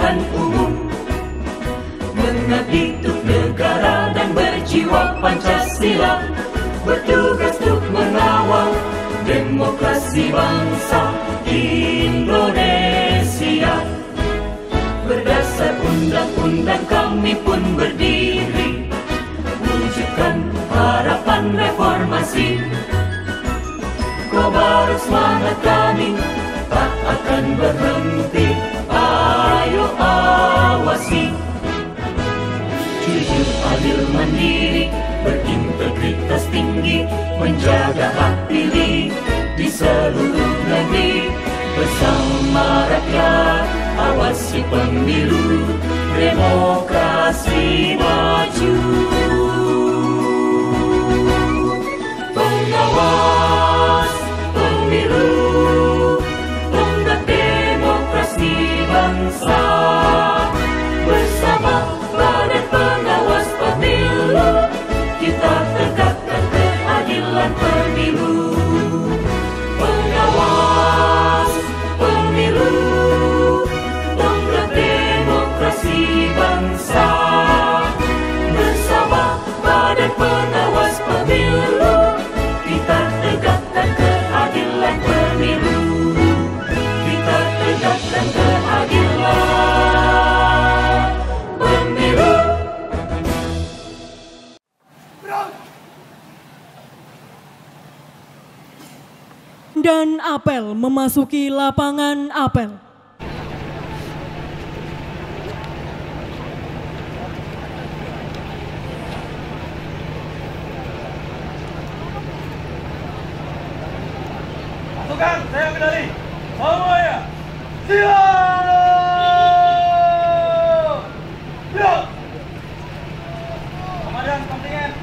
pemilihan umum, mengabdi untuk negara dan berjiwa Pancasila, bertugas untuk mengawal demokrasi bangsa Indonesia. Berdasar undang-undang kami pun berdiri, wujudkan harapan reformasi. Kobar semangat kami tak akan berhenti, ayo awasi. Jujur, adil, mandiri, berintegritas tinggi, menjaga hak pilih di seluruh negeri. Bersama rakyat, awasi pemilu, demokrasi maju. Pengawas pemilu, tonggak demokrasi bangsa. Bersama Badan Pengawas Pemilu, kita tegakkan keadilan pemilu. Pengawas pemilu, tonggak demokrasi bangsa. Bersama Badan Pengawas Pemilu, kita tegakkan keadilan pemilu. Kita tegakkan keadilan pemilu. Dan apel memasuki lapangan apel. Pasukan, saya medali. Semuanya, siap! Siap! Komandan kontingen,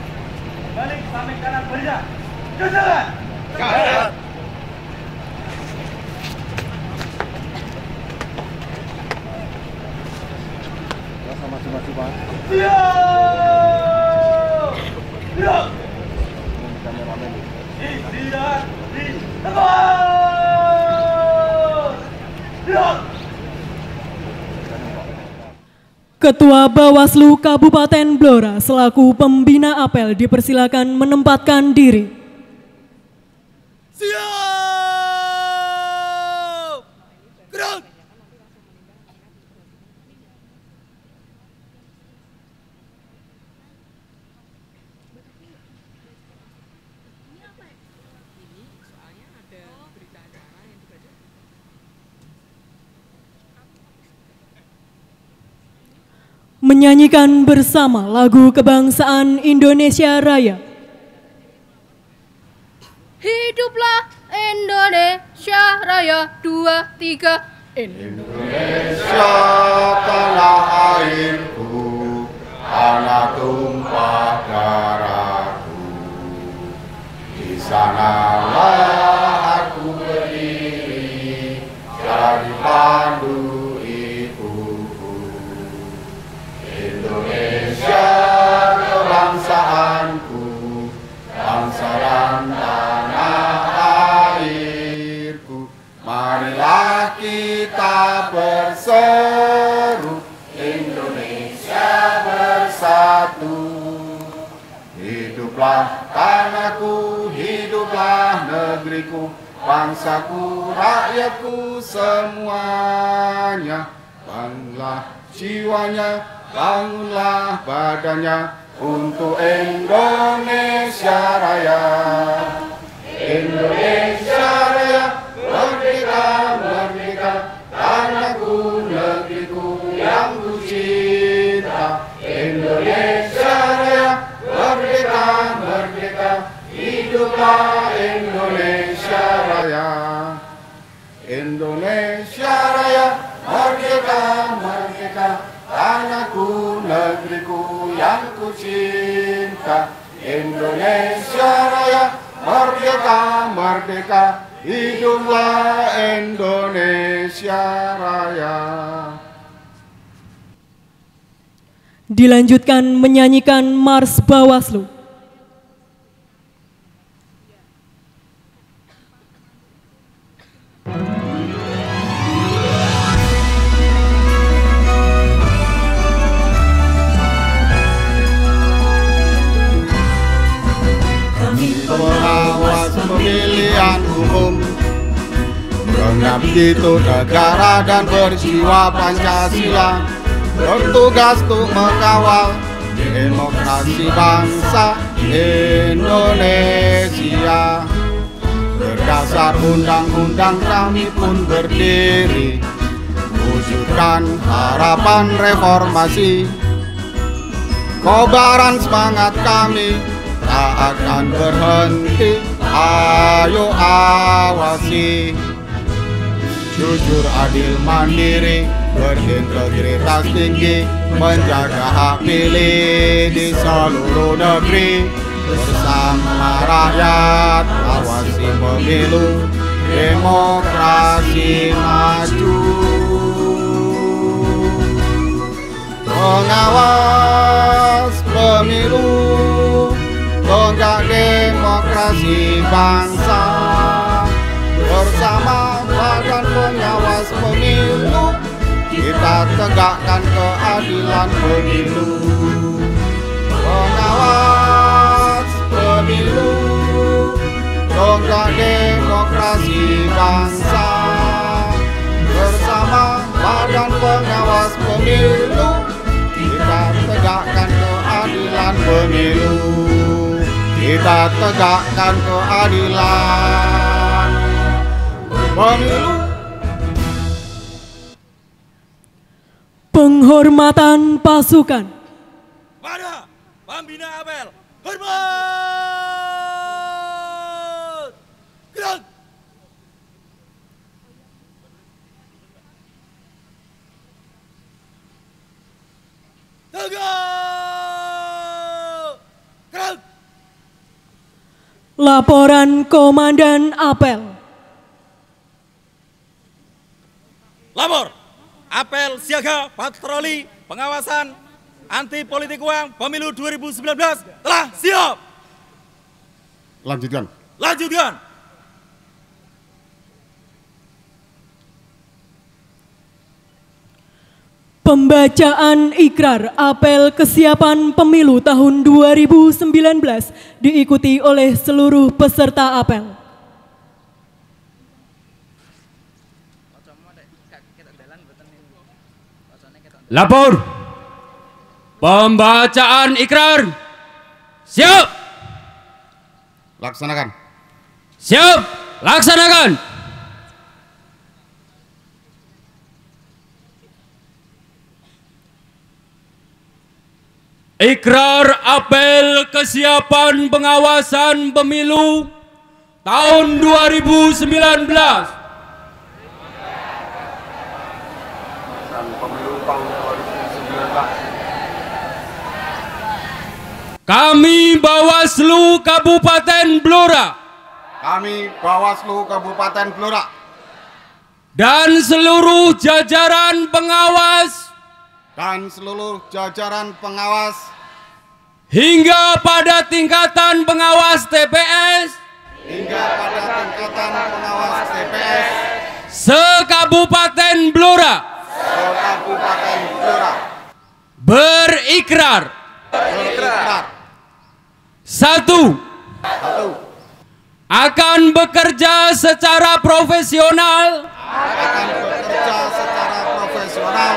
balik samping kanan barisan. Ke jalan! Kanan! Maju, Pak. Siap! Siap! Kameramen. Istirahat di tempat! Siap! Ketua Bawaslu Kabupaten Blora selaku pembina apel dipersilakan menempatkan diri. Siap! Gerak! Menyanyikan bersama lagu kebangsaan Indonesia Raya. Hiduplah Indonesia Raya 2, 3. Indonesia tanah airku, tanah tumpah darahku. Di sanalah aku berdiri, jadi pandu Indonesia kebangsaanku, bangsa dan tanah airku. Marilah kita berseru, Indonesia bersatu. Hiduplah tanahku, hiduplah negeriku, bangsaku, rakyatku semuanya. Bangunlah jiwanya, bangunlah badannya untuk Indonesia Raya. Indonesia Raya, merdeka, merdeka, tanahku, negeriku yang ku cinta. Indonesia Raya, merdeka, merdeka, hiduplah Indonesia Raya. Indonesia Raya, merdeka, merdeka, tanahku, negeriku yang ku cinta. Indonesia Raya, merdeka, merdeka, hiduplah Indonesia Raya. Dilanjutkan menyanyikan Mars Bawaslu. itu negara dan berjiwa Pancasila, bertugas untuk mengawal demokrasi bangsa Indonesia. Berdasar undang-undang kami pun berdiri, wujudkan harapan reformasi. Kobaran semangat kami tak akan berhenti, ayo awasi. Jujur, adil, mandiri, berintegritas tinggi, menjaga hak pilih di seluruh negeri. Bersama rakyat, awasi pemilu, demokrasi maju. Pengawas pemilu, tonggak demokrasi bangsa. Bersama badan pengawas pemilu, kita tegakkan keadilan pemilu. Pengawas pemilu, tonggak demokrasi bangsa. Bersama badan pengawas pemilu, kita tegakkan keadilan pemilu. Kita tegakkan keadilan pemilu. Penghormatan pasukan. Pada Pembina Apel, hormat! Gerak! Tegak! Gerak! Laporan Komandan Apel. Lapor, apel siaga patroli pengawasan anti politik uang pemilu 2019 telah siap. Lanjutkan. Lanjutkan. Pembacaan ikrar apel kesiapan pemilu tahun 2019 diikuti oleh seluruh peserta apel. Lapor. Pembacaan ikrar. Siap. Laksanakan. Siap. Laksanakan. Ikrar apel kesiapan pengawasan pemilu tahun 2019. Kami Bawaslu Kabupaten Blora. Kami Bawaslu Kabupaten Blora Dan seluruh jajaran pengawas. dan seluruh jajaran pengawas Hingga pada tingkatan pengawas TPS. hingga pada tingkatan pengawas TPS Se-Kabupaten Blora. Kabupaten Blora Berikrar. berikrar. 1. 1. Akan bekerja secara profesional Akan bekerja secara profesional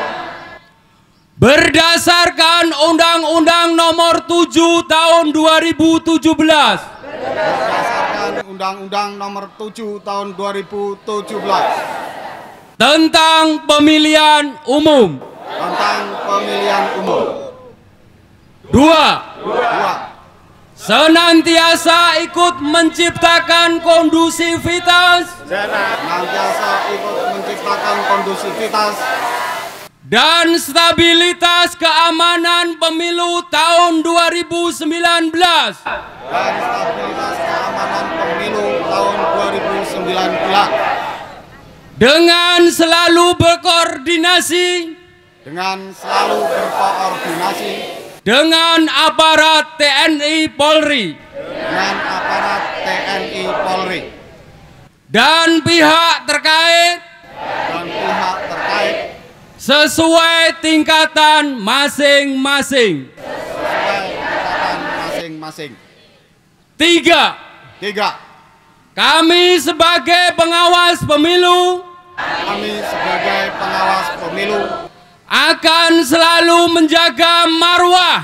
berdasarkan Undang-Undang Nomor 7 Tahun 2017 berdasarkan Undang-Undang Nomor 7 Tahun 2017 tentang pemilihan umum. tentang pemilihan umum. 2. 2. Senantiasa ikut menciptakan kondusivitas Senantiasa ikut menciptakan kondusivitas dan stabilitas keamanan pemilu tahun 2019 dan stabilitas keamanan pemilu tahun 2019 dengan selalu berkoordinasi dengan aparat TNI Polri dan pihak terkait sesuai tingkatan masing-masing. 3. 3. Kami sebagai pengawas pemilu kami sebagai pengawas pemilu akan selalu menjaga marwah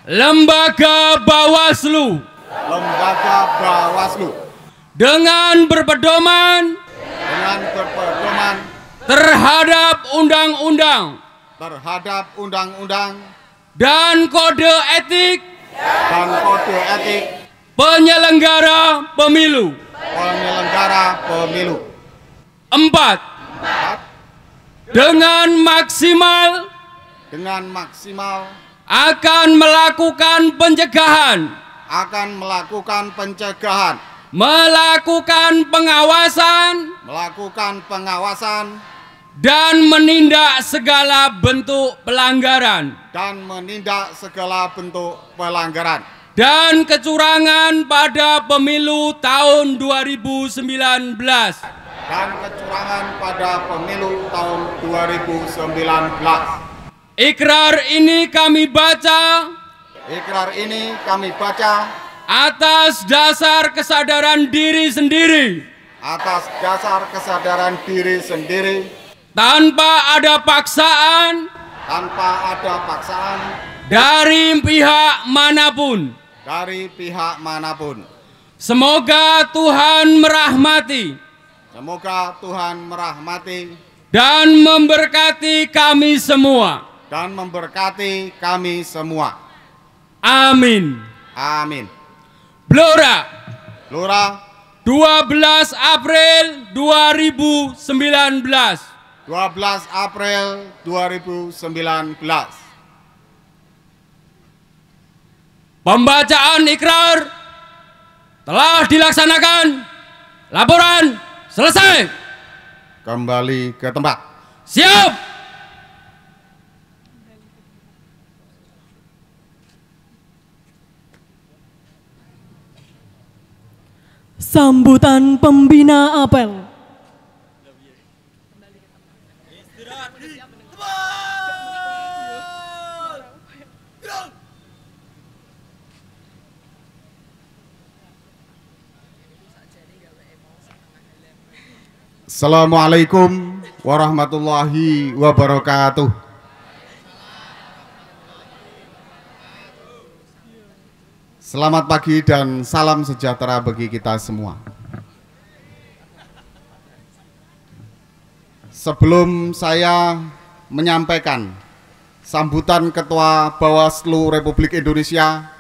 Lembaga Bawaslu dengan berpedoman terhadap undang-undang dan kode etik penyelenggara pemilu. 4. Dengan maksimal akan melakukan pencegahan, melakukan pengawasan, dan menindak segala bentuk pelanggaran dan kecurangan pada pemilu tahun 2019. Ikrar ini kami baca atas dasar kesadaran diri sendiri, tanpa ada paksaan dari pihak manapun. Semoga Tuhan merahmati dan memberkati kami semua. Amin. Blora 12 April 2019. Pembacaan ikrar telah dilaksanakan. Laporan selesai. Kembali ke tempat. Siap. Sambutan pembina apel. Assalamualaikum warahmatullahi wabarakatuh. Selamat pagi dan salam sejahtera bagi kita semua. Sebelum saya menyampaikan sambutan Ketua Bawaslu Republik Indonesia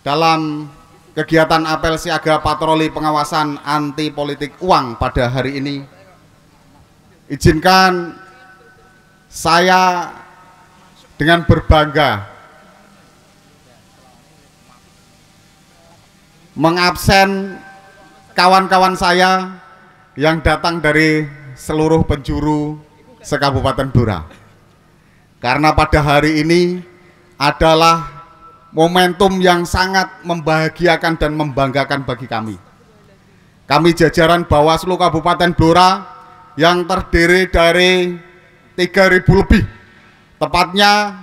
dalam kegiatan apel siaga patroli pengawasan anti politik uang pada hari ini, izinkan saya dengan berbangga mengabsen kawan-kawan saya yang datang dari seluruh penjuru se-Kabupaten Blora. Karena pada hari ini adalah momentum yang sangat membahagiakan dan membanggakan bagi kami. Kami jajaran Bawaslu Kabupaten Blora yang terdiri dari 3.000 lebih. Tepatnya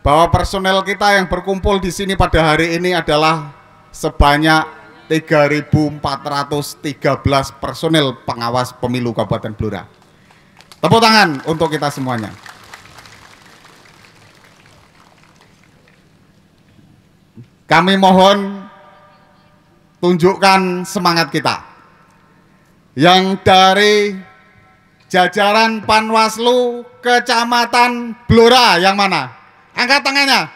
bahwa personel kita yang berkumpul di sini pada hari ini adalah sebanyak 3.413 personel pengawas pemilu Kabupaten Blora. Tepuk tangan untuk kita semuanya. Kami mohon tunjukkan semangat kita. Yang dari jajaran Panwaslu Kecamatan Blora yang mana? Angkat tangannya.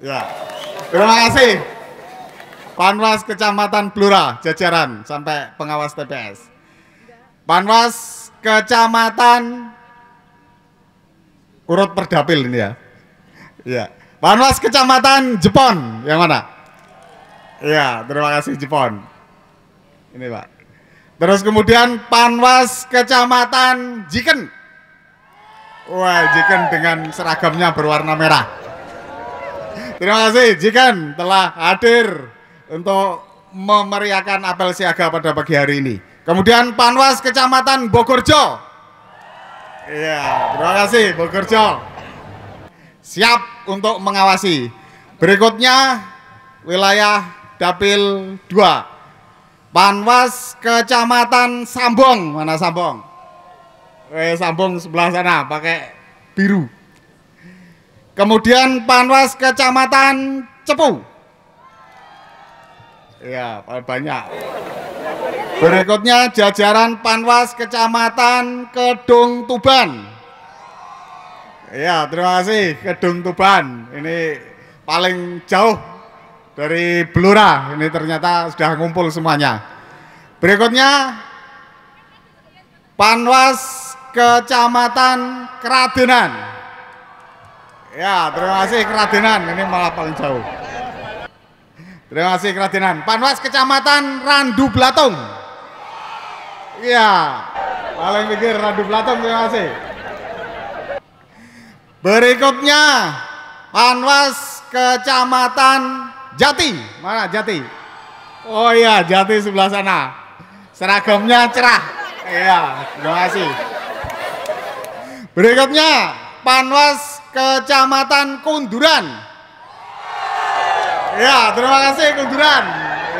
Ya. Terima kasih. Panwas Kecamatan Blora jajaran sampai pengawas TPS. Panwas Kecamatan urut Perdapil ini ya. Ya. Panwas Kecamatan Jepon yang mana? Ya, terima kasih Jepon. Ini Pak. Terus kemudian Panwas Kecamatan Jiken. Wah, Jiken dengan seragamnya berwarna merah. Terima kasih Jiken telah hadir untuk memeriahkan apel siaga pada pagi hari ini. Kemudian Panwas Kecamatan Bogorjo. Iya, terima kasih Bogorjo. Siap untuk mengawasi. Berikutnya wilayah Dapil 2. Panwas Kecamatan Sambong, mana Sambong? Sambong sebelah sana pakai biru. Kemudian Panwas Kecamatan Cepu. Ya, banyak. Berikutnya jajaran Panwas Kecamatan Kedung Tuban. Ya, terima kasih Kedung Tuban. Ini paling jauh dari Blora. Ini ternyata sudah ngumpul semuanya. Berikutnya Panwas Kecamatan Keradenan. Ya, terima kasih Keradenan. Ini malah paling jauh. Terima kasih Keradenan. Panwas Kecamatan Randu Blatung. Iya, paling pikir Randu Blatung. Terima kasih. Berikutnya Panwas Kecamatan Jati. Mana Jati? Oh iya, Jati sebelah sana. Seragamnya cerah. Iya, terima kasih. Berikutnya Panwas Kecamatan Kunduran. Ya, terima kasih Kunduran.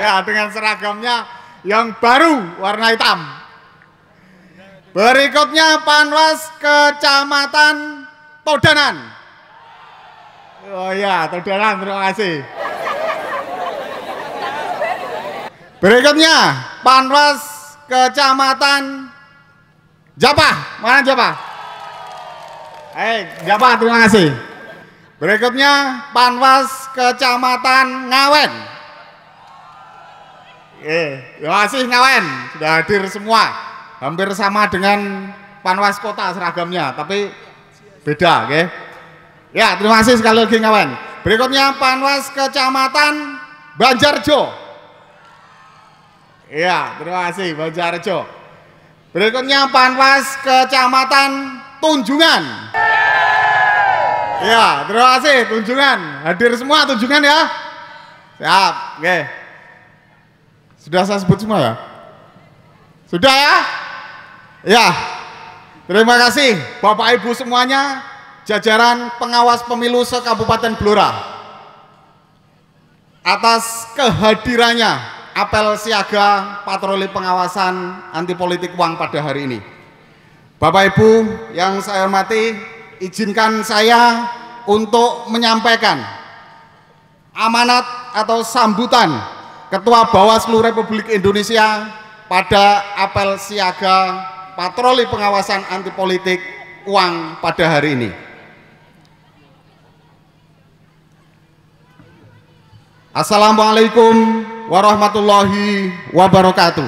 Ya, dengan seragamnya yang baru warna hitam. Berikutnya Panwas Kecamatan Todanan. Oh ya, Todanan, terima kasih. Berikutnya Panwas Kecamatan Japah. Mana Japah? Japah, terima kasih. Berikutnya Panwas Kecamatan Ngawen. Terima kasih Ngawen, sudah hadir semua. Hampir sama dengan Panwas Kota seragamnya, tapi beda, oke? Ya, terima kasih sekali lagi Ngawen. Berikutnya Panwas Kecamatan Banjarjo. Ya, terima kasih Banjarjo. Berikutnya Panwas Kecamatan Tunjungan. Ya, terima kasih Tunjungan. Hadir semua Tunjungan ya. Siap, oke. Sudah saya sebut semua ya? Sudah ya? Ya. Terima kasih Bapak Ibu semuanya, jajaran pengawas pemilu se-Kabupaten Blora, atas kehadirannya apel siaga patroli pengawasan anti politik uang pada hari ini. Bapak Ibu yang saya hormati, izinkan saya untuk menyampaikan amanat atau sambutan Ketua Bawaslu Republik Indonesia pada apel siaga patroli pengawasan anti politik uang pada hari ini. Assalamualaikum warahmatullahi wabarakatuh.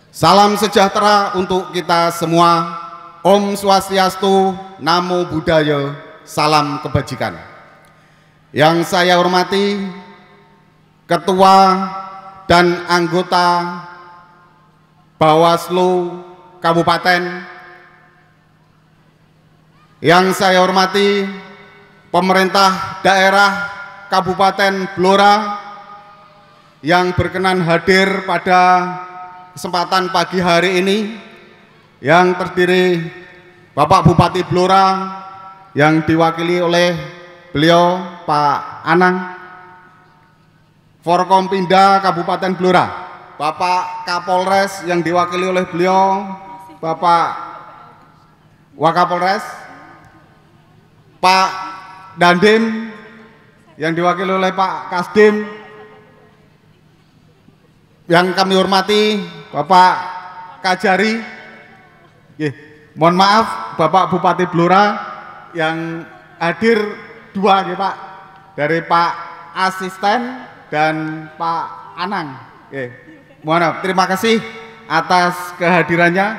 Salam sejahtera untuk kita semua. Om Swastiastu, Namo Buddhaya, salam kebajikan. Yang saya hormati Ketua dan anggota Bawaslu Kabupaten, yang saya hormati pemerintah daerah Kabupaten Blora yang berkenan hadir pada kesempatan pagi hari ini, yang terdiri Bapak Bupati Blora yang diwakili oleh beliau Pak Anang, Forkompinda Kabupaten Blora, Bapak Kapolres yang diwakili oleh beliau Bapak Wakapolres, Pak Dandim yang diwakili oleh Pak Kasdim, yang kami hormati Bapak Kajari, mohon maaf Bapak Bupati Blora yang hadir dua ya Pak, dari Pak Asisten dan Pak Anang. Mohon maaf, terima kasih atas kehadirannya.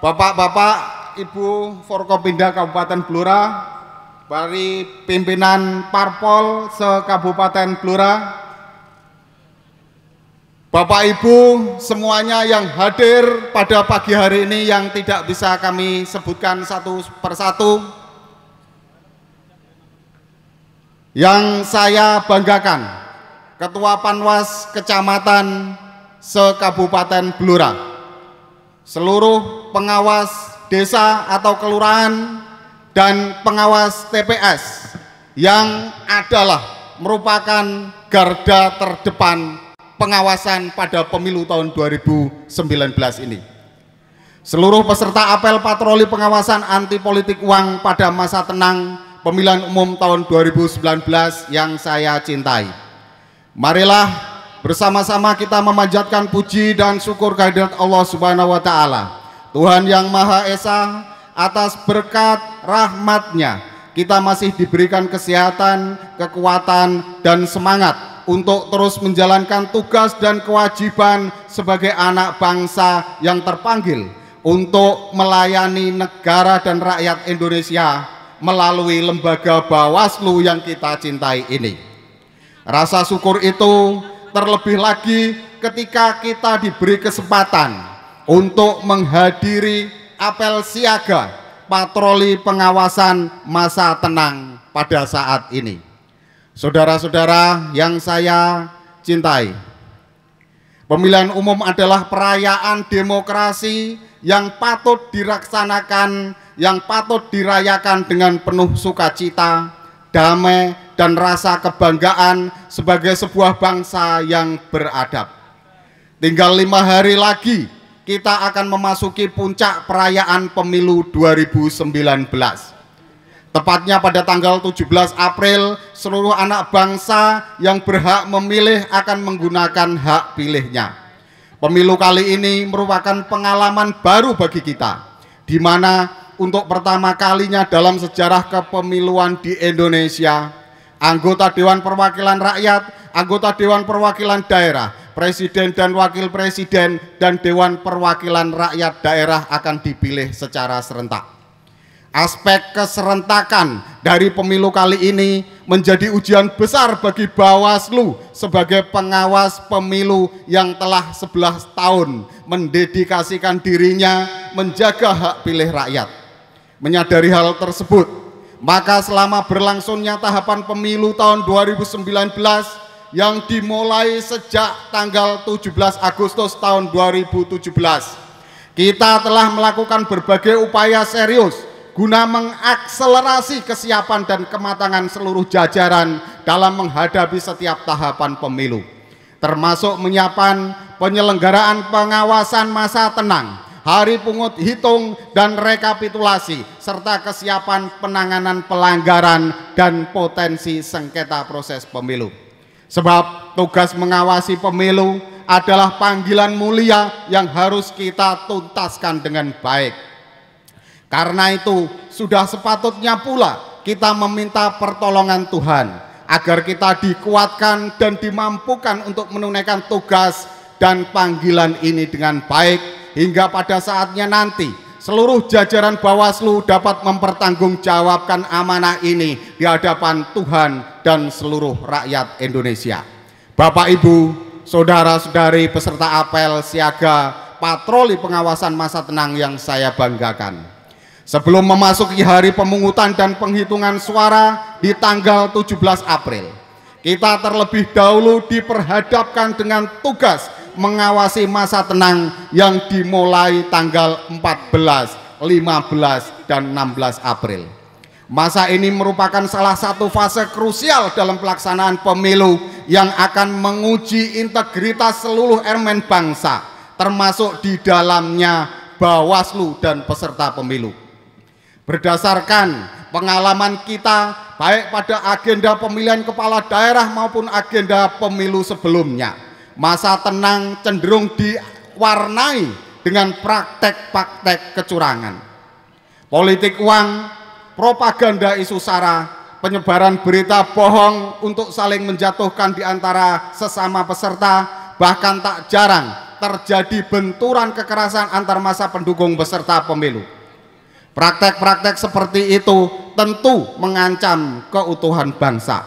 Bapak-bapak, Ibu Forkopimda Kabupaten Blora, dari pimpinan Parpol se-Kabupaten Blora, Bapak Ibu semuanya yang hadir pada pagi hari ini yang tidak bisa kami sebutkan satu persatu, yang saya banggakan, Ketua Panwas Kecamatan se-Kabupaten Blora, seluruh pengawas desa atau kelurahan dan pengawas TPS yang adalah merupakan garda terdepan pengawasan pada pemilu tahun 2019 ini. Seluruh peserta apel patroli pengawasan anti politik uang pada masa tenang pemilihan umum tahun 2019 yang saya cintai. Marilah bersama-sama kita memanjatkan puji dan syukur kehadirat Allah Subhanahu wa Ta'ala, Tuhan yang Maha Esa. Atas berkat rahmat-Nya kita masih diberikan kesehatan, kekuatan, dan semangat untuk terus menjalankan tugas dan kewajiban sebagai anak bangsa yang terpanggil untuk melayani negara dan rakyat Indonesia melalui lembaga Bawaslu yang kita cintai ini. Rasa syukur itu terlebih lagi ketika kita diberi kesempatan untuk menghadiri apel siaga patroli pengawasan masa tenang pada saat ini. Saudara-saudara yang saya cintai, pemilihan umum adalah perayaan demokrasi yang patut dilaksanakan, yang patut dirayakan dengan penuh sukacita, damai, dan rasa kebanggaan sebagai sebuah bangsa yang beradab. Tinggal 5 hari lagi kita akan memasuki puncak perayaan pemilu 2019. Tepatnya pada tanggal 17 April, seluruh anak bangsa yang berhak memilih akan menggunakan hak pilihnya. Pemilu kali ini merupakan pengalaman baru bagi kita, di mana untuk pertama kalinya dalam sejarah kepemiluan di Indonesia, anggota Dewan Perwakilan Rakyat, anggota Dewan Perwakilan Daerah, Presiden dan Wakil Presiden, dan Dewan Perwakilan Rakyat Daerah akan dipilih secara serentak. Aspek keserentakan dari pemilu kali ini menjadi ujian besar bagi Bawaslu sebagai pengawas pemilu yang telah 11 tahun mendedikasikan dirinya menjaga hak pilih rakyat. Menyadari hal tersebut, maka selama berlangsungnya tahapan pemilu tahun 2019 yang dimulai sejak tanggal 17 Agustus tahun 2017, kita telah melakukan berbagai upaya serius guna mengakselerasi kesiapan dan kematangan seluruh jajaran dalam menghadapi setiap tahapan pemilu, termasuk menyiapkan penyelenggaraan pengawasan masa tenang, hari pungut hitung dan rekapitulasi, serta kesiapan penanganan pelanggaran dan potensi sengketa proses pemilu. Sebab tugas mengawasi pemilu adalah panggilan mulia yang harus kita tuntaskan dengan baik. Karena itu sudah sepatutnya pula kita meminta pertolongan Tuhan agar kita dikuatkan dan dimampukan untuk menunaikan tugas dan panggilan ini dengan baik, hingga pada saatnya nanti seluruh jajaran Bawaslu dapat mempertanggungjawabkan amanah ini di hadapan Tuhan dan seluruh rakyat Indonesia. Bapak, Ibu, saudara-saudari peserta apel siaga patroli pengawasan masa tenang yang saya banggakan. Sebelum memasuki hari pemungutan dan penghitungan suara di tanggal 17 April, kita terlebih dahulu diperhadapkan dengan tugas mengawasi masa tenang yang dimulai tanggal 14, 15, dan 16 April. Masa ini merupakan salah satu fase krusial dalam pelaksanaan pemilu yang akan menguji integritas seluruh elemen bangsa, termasuk di dalamnya Bawaslu dan peserta pemilu. Berdasarkan pengalaman kita baik pada agenda pemilihan kepala daerah maupun agenda pemilu sebelumnya, masa tenang cenderung diwarnai dengan praktek-praktek kecurangan, politik uang, propaganda isu sara, penyebaran berita bohong untuk saling menjatuhkan di antara sesama peserta, bahkan tak jarang terjadi benturan kekerasan antar masa pendukung peserta pemilu. Praktek-praktek seperti itu tentu mengancam keutuhan bangsa.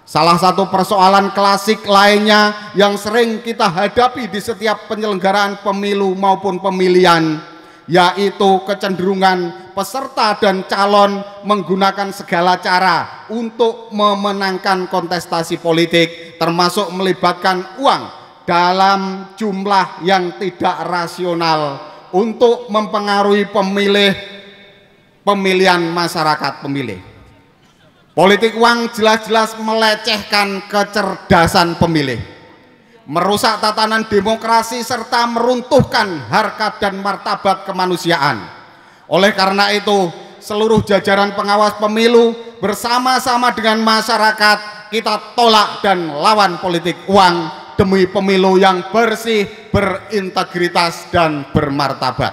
Salah satu persoalan klasik lainnya yang sering kita hadapi di setiap penyelenggaraan pemilu maupun pemilihan, yaitu kecenderungan peserta dan calon menggunakan segala cara untuk memenangkan kontestasi politik, termasuk melibatkan uang dalam jumlah yang tidak rasional untuk mempengaruhi pemilihan masyarakat pemilih. Politik uang jelas-jelas melecehkan kecerdasan pemilih, merusak tatanan demokrasi serta meruntuhkan harkat dan martabat kemanusiaan. Oleh karena itu, seluruh jajaran pengawas pemilu bersama-sama dengan masyarakat kita tolak dan lawan politik uang demi pemilu yang bersih, berintegritas dan bermartabat.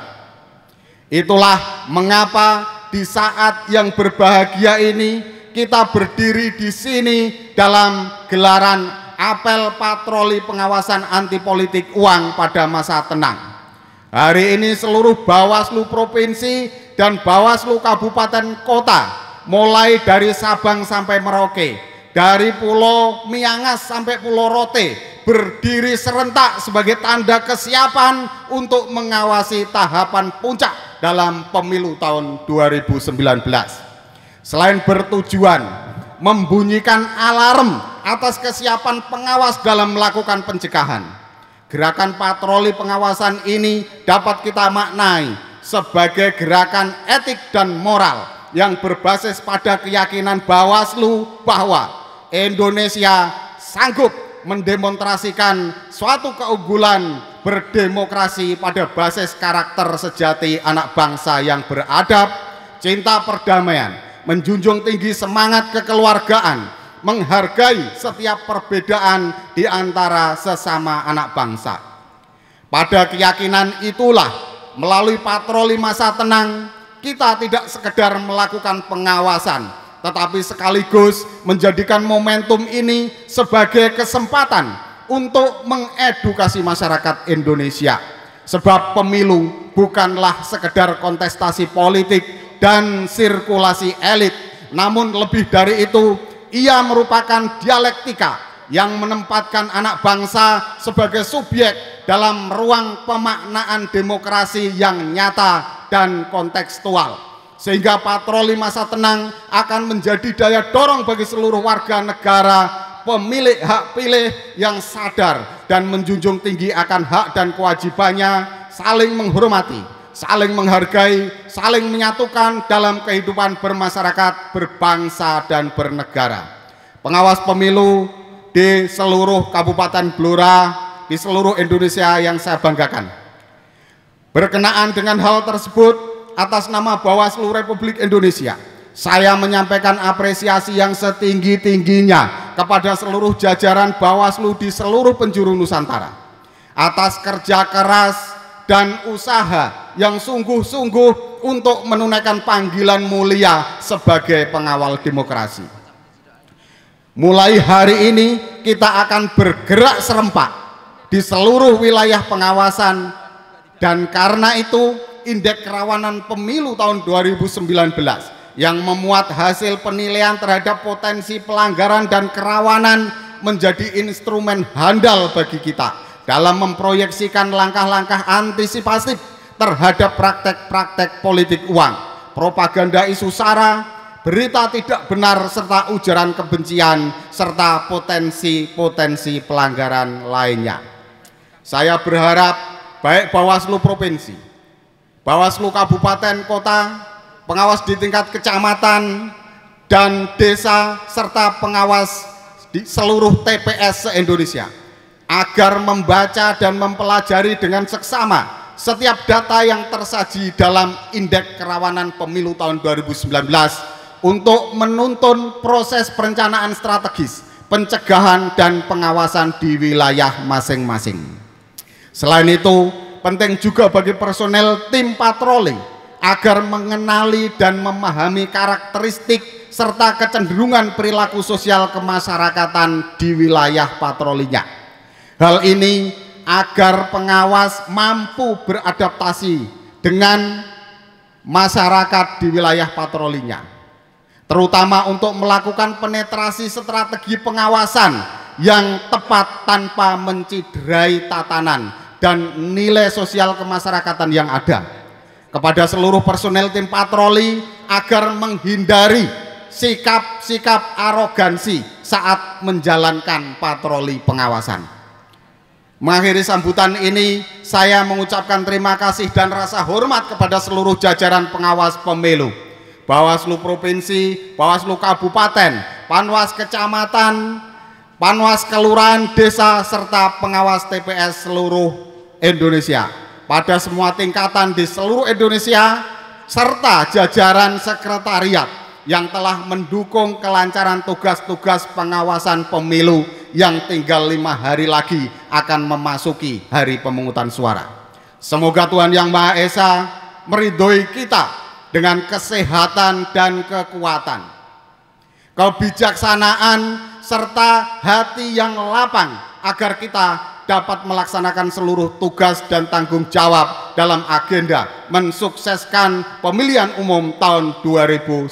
Itulah mengapa di saat yang berbahagia ini kita berdiri di sini dalam gelaran apel patroli pengawasan anti politik uang pada masa tenang. Hari ini seluruh Bawaslu Provinsi dan Bawaslu Kabupaten Kota, mulai dari Sabang sampai Merauke, dari Pulau Miangas sampai Pulau Rote, berdiri serentak sebagai tanda kesiapan untuk mengawasi tahapan puncak dalam pemilu tahun 2019. Selain bertujuan membunyikan alarm atas kesiapan pengawas dalam melakukan pencegahan, gerakan patroli pengawasan ini dapat kita maknai sebagai gerakan etik dan moral yang berbasis pada keyakinan Bawaslu bahwa Indonesia sanggup mendemonstrasikan suatu keunggulan berdemokrasi pada basis karakter sejati anak bangsa yang beradab, cinta perdamaian, menjunjung tinggi semangat kekeluargaan, menghargai setiap perbedaan di antara sesama anak bangsa. Pada keyakinan itulah, melalui patroli masa tenang, kita tidak sekedar melakukan pengawasan, tetapi sekaligus menjadikan momentum ini sebagai kesempatan untuk mengedukasi masyarakat Indonesia. Sebab pemilu bukanlah sekedar kontestasi politik dan sirkulasi elit, namun lebih dari itu, ia merupakan dialektika yang menempatkan anak bangsa sebagai subjek dalam ruang pemaknaan demokrasi yang nyata dan kontekstual, sehingga patroli masa tenang akan menjadi daya dorong bagi seluruh warga negara pemilik hak pilih yang sadar dan menjunjung tinggi akan hak dan kewajibannya, saling menghormati, saling menghargai, saling menyatukan dalam kehidupan bermasyarakat, berbangsa, dan bernegara. Pengawas pemilu di seluruh Kabupaten Blora, di seluruh Indonesia yang saya banggakan. Berkenaan dengan hal tersebut, atas nama Bawaslu Republik Indonesia, saya menyampaikan apresiasi yang setinggi-tingginya kepada seluruh jajaran Bawaslu di seluruh penjuru Nusantara atas kerja keras dan usaha yang sungguh-sungguh untuk menunaikan panggilan mulia sebagai pengawal demokrasi. Mulai hari ini kita akan bergerak serempak di seluruh wilayah pengawasan, dan karena itu Indeks Kerawanan Pemilu tahun 2019 yang memuat hasil penilaian terhadap potensi pelanggaran dan kerawanan menjadi instrumen handal bagi kita dalam memproyeksikan langkah-langkah antisipatif terhadap praktek-praktek politik uang, propaganda isu sara, berita tidak benar, serta ujaran kebencian, serta potensi-potensi pelanggaran lainnya. Saya berharap baik Bawaslu Provinsi, Bawaslu Kabupaten Kota, pengawas di tingkat kecamatan dan desa, serta pengawas di seluruh TPS se-Indonesia agar membaca dan mempelajari dengan seksama setiap data yang tersaji dalam Indeks Kerawanan Pemilu tahun 2019 untuk menuntun proses perencanaan strategis, pencegahan dan pengawasan di wilayah masing-masing. Selain itu, penting juga bagi personel tim patroli agar mengenali dan memahami karakteristik serta kecenderungan perilaku sosial kemasyarakatan di wilayah patrolinya. Hal ini agar pengawas mampu beradaptasi dengan masyarakat di wilayah patrolinya, terutama untuk melakukan penetrasi strategi pengawasan yang tepat tanpa menciderai tatanan dan nilai sosial kemasyarakatan yang ada. Kepada seluruh personel tim patroli agar menghindari sikap-sikap arogansi saat menjalankan patroli pengawasan. Mengakhiri sambutan ini, saya mengucapkan terima kasih dan rasa hormat kepada seluruh jajaran pengawas pemilu, Bawaslu Provinsi, Bawaslu Kabupaten, Panwas Kecamatan, Panwas Kelurahan, Desa, serta pengawas TPS seluruh Indonesia. Pada semua tingkatan di seluruh Indonesia, serta jajaran sekretariat yang telah mendukung kelancaran tugas-tugas pengawasan pemilu yang tinggal 5 hari lagi akan memasuki hari pemungutan suara. Semoga Tuhan Yang Maha Esa meridhoi kita dengan kesehatan dan kekuatan, kebijaksanaan, serta hati yang lapang agar kita dapat melaksanakan seluruh tugas dan tanggung jawab dalam agenda mensukseskan pemilihan umum tahun 2019.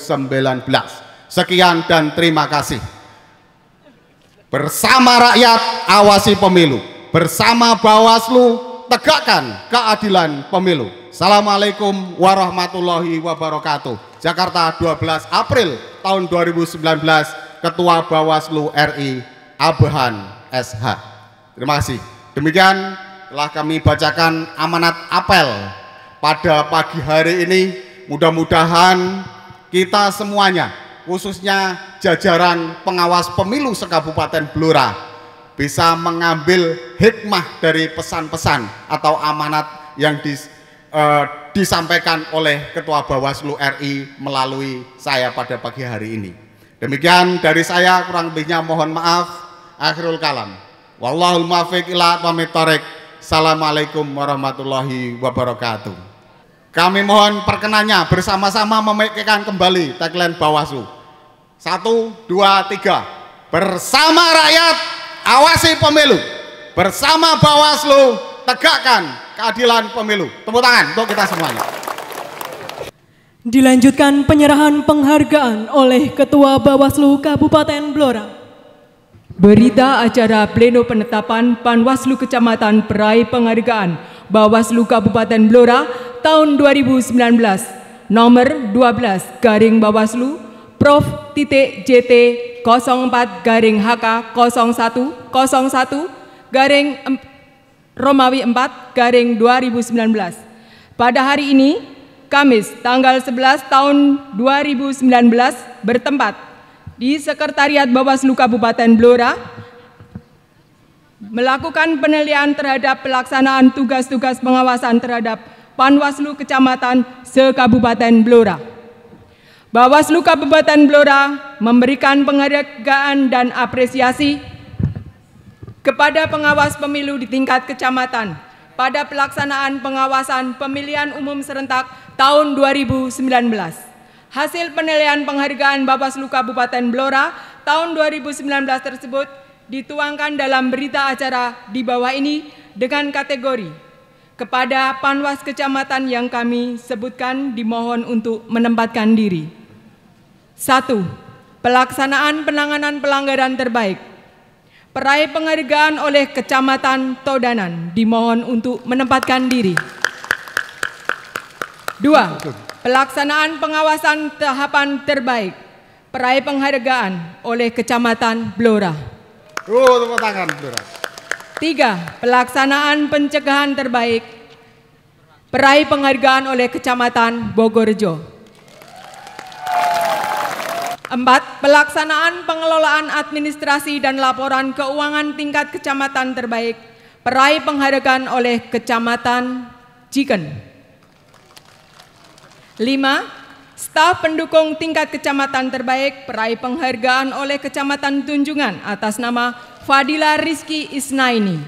Sekian dan terima kasih. Bersama rakyat, awasi pemilu. Bersama Bawaslu, tegakkan keadilan pemilu. Assalamualaikum warahmatullahi wabarakatuh. Jakarta, 12 April tahun 2019. Ketua Bawaslu RI Abehan SH. Terima kasih. Demikian telah kami bacakan amanat apel pada pagi hari ini. Mudah-mudahan kita semuanya, khususnya jajaran pengawas pemilu se-Kabupaten Blora, bisa mengambil hikmah dari pesan-pesan atau amanat yang disampaikan oleh Ketua Bawaslu RI melalui saya pada pagi hari ini. Demikian dari saya, kurang lebihnya mohon maaf. Akhirul kalam. Wallahul muwaffiq ila aqwamit thoriq. Assalamualaikum warahmatullahi wabarakatuh. Kami mohon perkenannya bersama-sama memikirkan kembali tagline Bawaslu. 1, 2, 3. Bersama rakyat, awasi pemilu. Bersama Bawaslu, tegakkan keadilan pemilu. Tepuk tangan untuk kita semuanya. Dilanjutkan penyerahan penghargaan oleh Ketua Bawaslu Kabupaten Blora. Berita acara pleno penetapan Panwaslu Kecamatan peraih penghargaan Bawaslu Kabupaten Blora tahun 2019 nomor 12 garing Bawaslu Prof. JT 04-HK 0101 garing Romawi 4 garing 2019. Pada hari ini Kamis tanggal 11 tahun 2019 bertempat di Sekretariat Bawaslu Kabupaten Blora melakukan penilaian terhadap pelaksanaan tugas-tugas pengawasan terhadap Panwaslu Kecamatan se-Kabupaten Blora. Bawaslu Kabupaten Blora memberikan penghargaan dan apresiasi kepada pengawas pemilu di tingkat kecamatan pada pelaksanaan pengawasan pemilihan umum serentak tahun 2019. Hasil penilaian penghargaan Bawaslu Kabupaten Blora tahun 2019 tersebut dituangkan dalam berita acara di bawah ini dengan kategori kepada Panwas Kecamatan yang kami sebutkan dimohon untuk menempatkan diri. 1. Pelaksanaan penanganan pelanggaran terbaik. Peraih penghargaan oleh Kecamatan Todanan dimohon untuk menempatkan diri. 2. Pelaksanaan pengawasan tahapan terbaik. Peraih penghargaan oleh Kecamatan Blora. Tepuk tangan Blora. 3. Pelaksanaan pencegahan terbaik. Peraih penghargaan oleh Kecamatan Bogorjo. 4. Pelaksanaan pengelolaan administrasi dan laporan keuangan tingkat kecamatan terbaik. Peraih penghargaan oleh Kecamatan Ciken. 5. Staf pendukung tingkat kecamatan terbaik peraih penghargaan oleh Kecamatan Tunjungan atas nama Fadila Rizky Isnaini.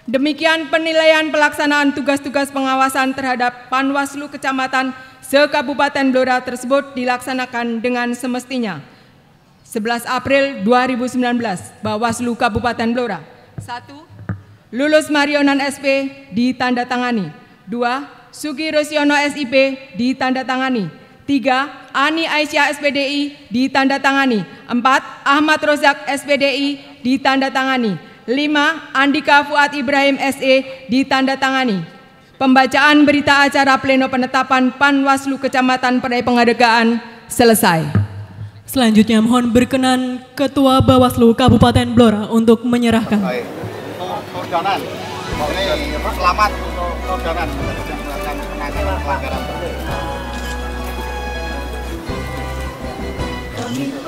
Demikian penilaian pelaksanaan tugas-tugas pengawasan terhadap Panwaslu Kecamatan se-Kabupaten Blora tersebut dilaksanakan dengan semestinya. 11 April 2019, Bawaslu Kabupaten Blora. 1. Lulus Marionan SP ditandatangani. 2. Sugi Rosiono SIP ditandatangani. 3. Ani Aisyah SPDI ditandatangani. 4. Ahmad Rozak SPDI ditandatangani. 5. Andika Fuad Ibrahim SE ditandatangani. Pembacaan berita acara pleno penetapan Panwaslu Kecamatan peraih penghargaan selesai. Selanjutnya mohon berkenan Ketua Bawaslu Kabupaten Blora untuk menyerahkan. Baik. Todanan. Selamat untuk Todanan. Pelanggaran.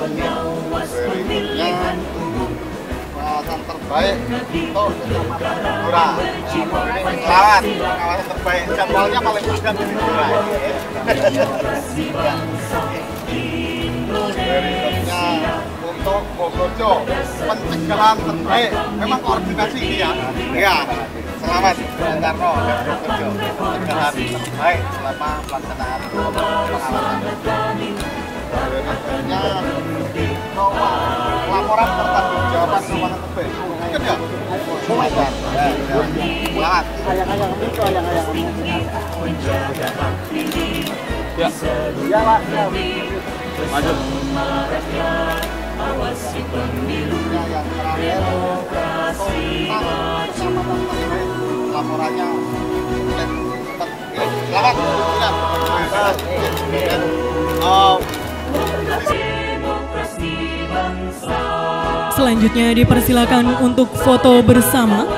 berikutnya pengawasan terbaik untuk Kecamatan Blora. Ini selamat pengawasan terbaik, jadwalnya paling padat di Blora. Berikutnya untuk Bogojo, pencegahan terbaik. Memang koordinasi ini ya. Ya, selamat Bung Karno dan Bogojo, pencegahan terbaik selama pelaksanaan pengawasan. Berikutnya laporan pertanggungjawaban pengawasan terbaik. Mungkin ya? Selamat. Ya. Ya, Pak. Maju. Yang terakhir laporannya selamat. Selanjutnya dipersilakan untuk foto bersama.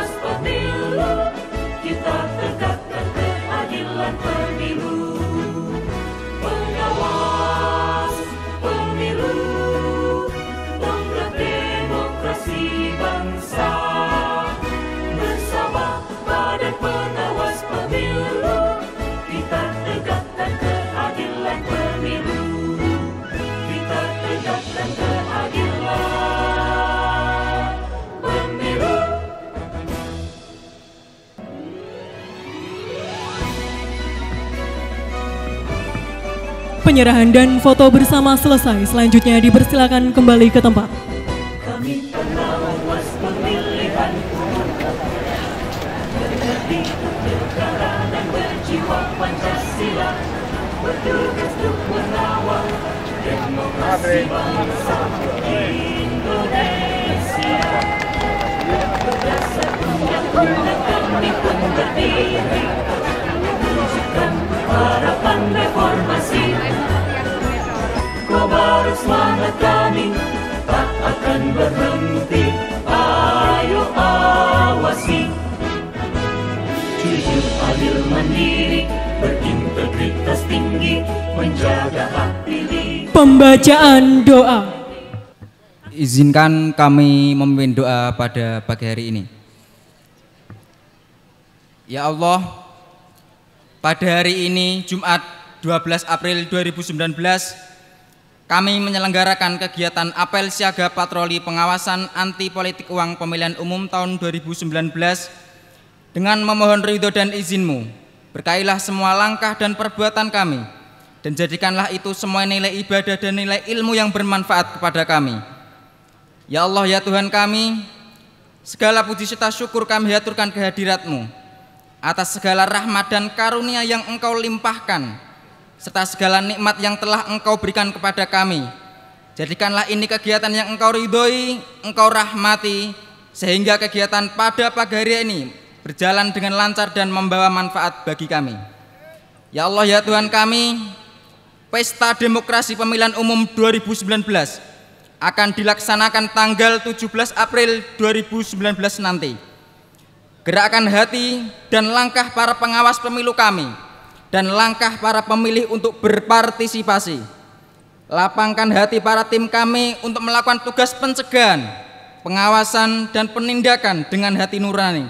Penyerahan dan foto bersama selesai. Selanjutnya dipersilakan kembali ke tempat. Kami pengawas pemilihan berdiri negara dan berjiwa Pancasila, bertugas untuk mengawal demokrasi bangsa Indonesia. Berdasar undang-undang kami pun berdiri, wujudkan harapan reformasi. Kobar semangat kami tak akan berhenti, ayo awasi. Jujur, adil, mandiri, berintegritas tinggi, menjaga hak pilih. Pembacaan doa. Izinkan kami memimpin doa pada pagi hari ini. Ya Allah, pada hari ini Jumat 12 April 2019 kami menyelenggarakan kegiatan apel siaga patroli pengawasan anti politik uang pemilihan umum tahun 2019 dengan memohon ridho dan izin-Mu. Berkailah semua langkah dan perbuatan kami dan jadikanlah itu semua nilai ibadah dan nilai ilmu yang bermanfaat kepada kami. Ya Allah, ya Tuhan kami, segala puji serta syukur kami haturkan kehadirat-Mu atas segala rahmat dan karunia yang Engkau limpahkan serta segala nikmat yang telah Engkau berikan kepada kami. Jadikanlah ini kegiatan yang Engkau ridhoi, Engkau rahmati, sehingga kegiatan pada pagi hari ini berjalan dengan lancar dan membawa manfaat bagi kami. Ya Allah, ya Tuhan kami, Pesta Demokrasi Pemilihan Umum 2019 akan dilaksanakan tanggal 17 April 2019 nanti. Gerakan hati dan langkah para pengawas pemilu kami dan langkah para pemilih untuk berpartisipasi. Lapangkan hati para tim kami untuk melakukan tugas pencegahan, pengawasan, dan penindakan dengan hati nurani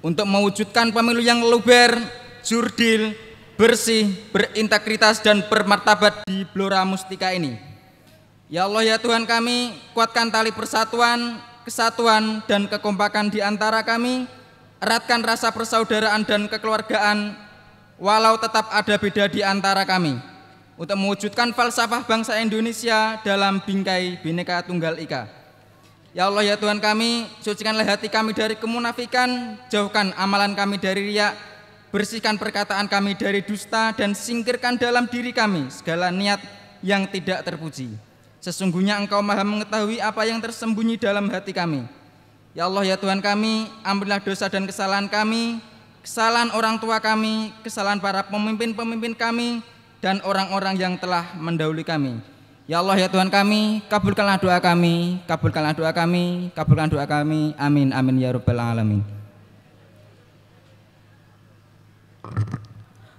untuk mewujudkan pemilu yang luber, jurdil, bersih, berintegritas, dan bermartabat di Blora Mustika ini. Ya Allah, ya Tuhan kami, kuatkan tali persatuan, kesatuan, dan kekompakan di antara kami, eratkan rasa persaudaraan dan kekeluargaan, walau tetap ada beda di antara kami, untuk mewujudkan falsafah bangsa Indonesia dalam bingkai Bhinneka Tunggal Ika. Ya Allah, ya Tuhan kami, sucikanlah hati kami dari kemunafikan, jauhkan amalan kami dari riya, bersihkan perkataan kami dari dusta, dan singkirkan dalam diri kami segala niat yang tidak terpuji. Sesungguhnya Engkau Maha mengetahui apa yang tersembunyi dalam hati kami. Ya Allah, ya Tuhan kami, ampunilah dosa dan kesalahan kami, kesalahan orang tua kami, kesalahan para pemimpin-pemimpin kami, dan orang-orang yang telah mendahului kami. Ya Allah, ya Tuhan kami, kabulkanlah doa kami, kabulkanlah doa kami, kabulkan doa kami. Amin, amin, ya Rabbal Alamin.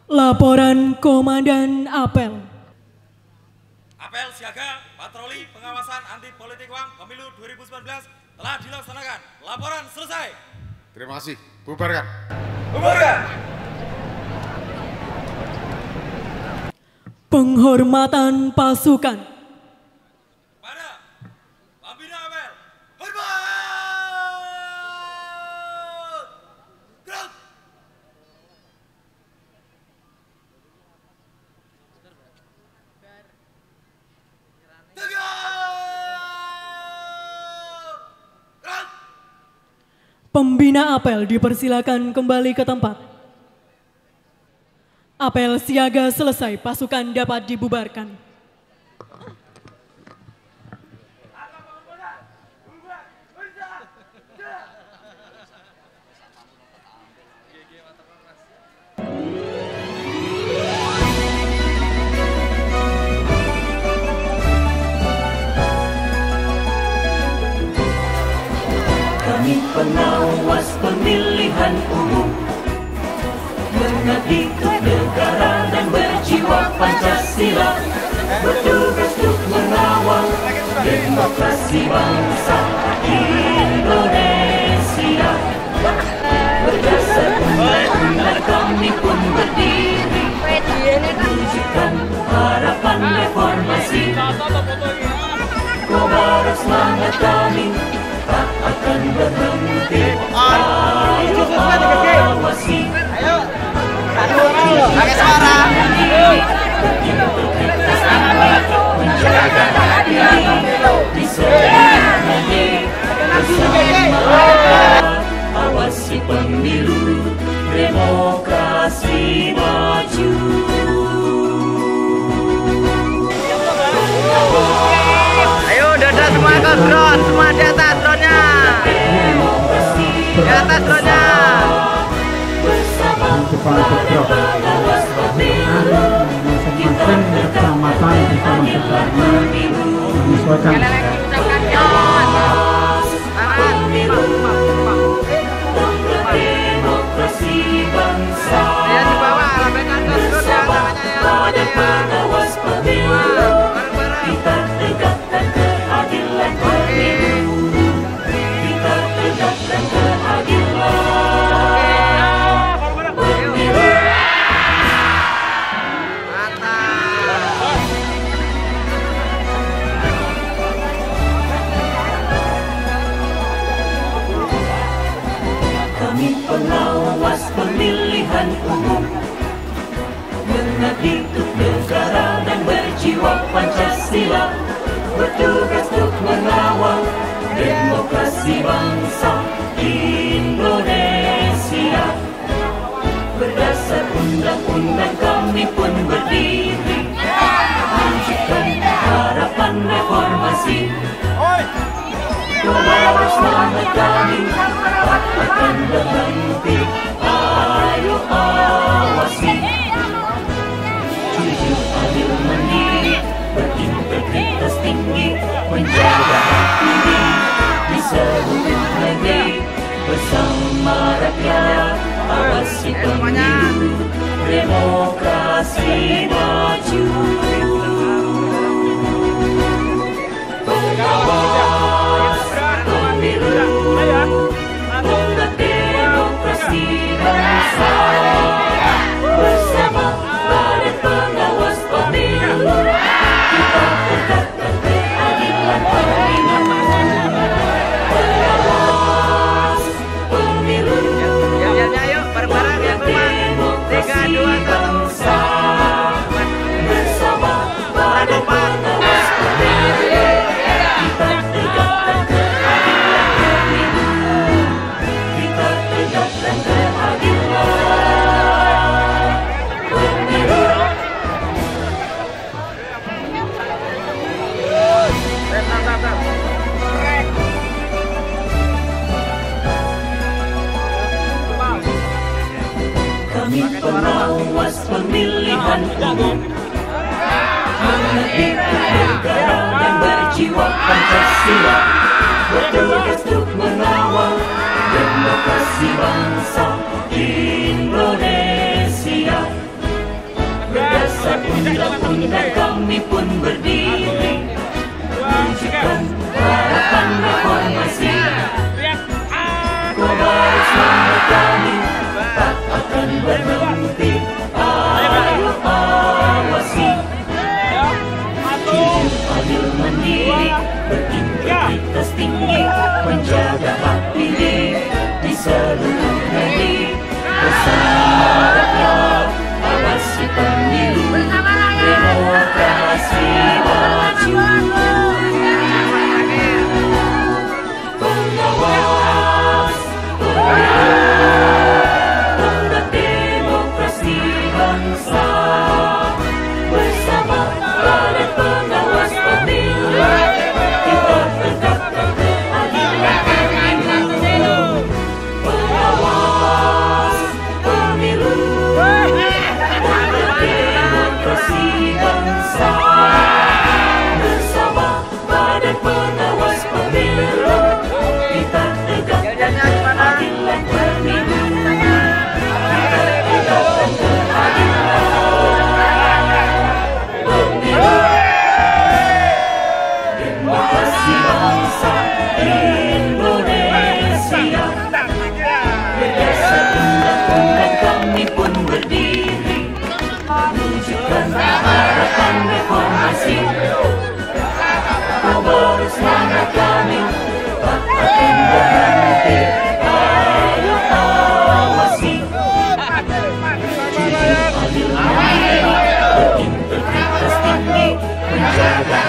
Laporan Komandan Apel. Apel siaga patroli patroli pengawasan anti politik uang pemilu 2019 telah dilaksanakan. Laporan selesai. Terima kasih. Bubarkan. Bubarkan. Penghormatan pasukan. Pada Pembina Apel. Hormat. Gerak. Pembina apel dipersilakan kembali ke tempat. Apel siaga selesai, pasukan dapat dibubarkan. Kami pengawas pemilihan umum, mengabdi untuk negara dan berjiwa Pancasila, bertugas untuk mengawal demokrasi bangsa Indonesia. Berdasar undang-undang kami pun berdiri, wujudkan harapan reformasi. Kobar semangat kami tak akan berhenti. Ayo awasi, Pakai suara. menjaga hati di bersama. Awasi pemilu, demokrasi maju. Ayo dadah semua ke drone, semua di atas drone-nya. Di atas drone-nya. Bersama para pengawas pemilu, kita kecamatan bisa adilan pemilu. menyesuaikan Demokrasi bangsa. Bersama pada pengawas pemilu, kita tegakkan keadilan pemilu. Kita tegakkan keadilan pemilu. Kami pengawas pemilihan umum, mengabdi untuk negara dan berjiwa Pancasila, bertugas untuk mengawal demokrasi bangsa Indonesia. Berdasar undang-undang kami pun berdiri, wujudkan harapan reformasi. Kobar semangat kami tak akan berhenti. Ayo awasi, jujur adil mandiri, berintegritas tinggi, menjaga hak pilih di seluruh negeri. Bersama rakyat, awasi pemilu, demokrasi maju. Pengawas pemilu, tonggak demokrasi bangsa. Bersama para pengawas pemilu, kita tegakkan keadilan pemilu. Pengawas pemilu, Ayo bareng-bareng ya rumah. 3, 2, 1. bersama para pengawas pemilu, kita tegakkan keadilan pemilu. Kita tegakkan keadilan pemilu. Kami pengawas pemilihan umum, mengabdi untuk negara dan berjiwa Pancasila, bertugas untuk mengawal demokrasi bangsa Indonesia. Berdasar undang-undang kami pun berdiri, mewujudkan harapan reformasi. Kebersamaan kami tak akan berhenti. Ayo awasi. Jujur, adil, mandiri, berintegritas tinggi, menjaga hak pilih di seluruh negeri. Bersama rakyat, awasi pemilu, demokrasi maju. Pengawas pemilu, penegak demokrasi bangsa. Bersama Badan Pengawas Pemilu, kita tegakkan keadilan pemilu. Pengawas pemilu, penegak demokrasi bangsa. Bersama Badan Pengawas Pemilu, kita tegakkan keadilan pemilu. Kita tegakkan keadilan pemilu. Demokrasi bangsa Indonesia. Berdasar undang-undang kami pun berdiri, mewujudkan harapan reformasi. Kebersamaan kami tak akan berhenti. Ayo awasi. Jujur, adil, mandiri, berintegritas tinggi, menjaga